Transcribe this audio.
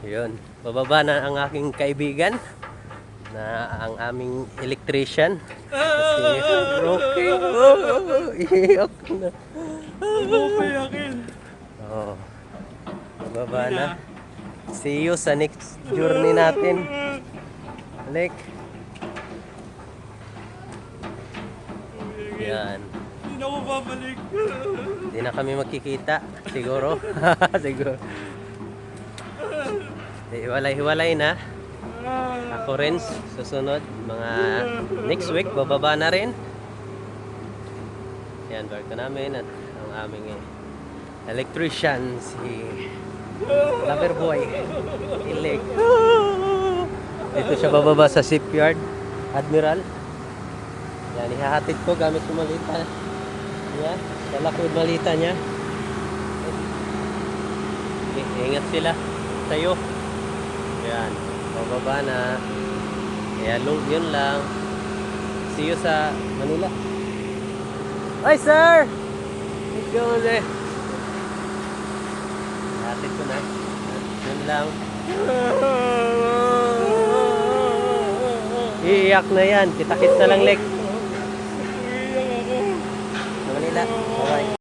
Yun, bababa na ang aking kaibigan na ang aming electrician. Kasi okay. Iyak na. Oo. Bababa na. See you sa next journey natin. Balik. Yan. Hindi na ako babalik. Hindi na kami magkikita. Siguro. Siguro. Hiwalay-hiwalay na. Ako rin susunod. Mga next week, bababa na rin. Yan, barko namin at ang aming electrician, si Loverboy. Ilig. Dito siya bababa sa shipyard, Admiral. Yan, ihahatid ko gamit yung malita. Yan, dala ko yung malita niya. Ingat sila sa'yo. Yan, bababa na. Kaya yun lang. See you sa Manila. Hi sir! Let's go ulit. Ihatid ko na. Yun lang. Iiyak na yan. Kita-kits na lang, Lek. Sa Manila. Bye-bye.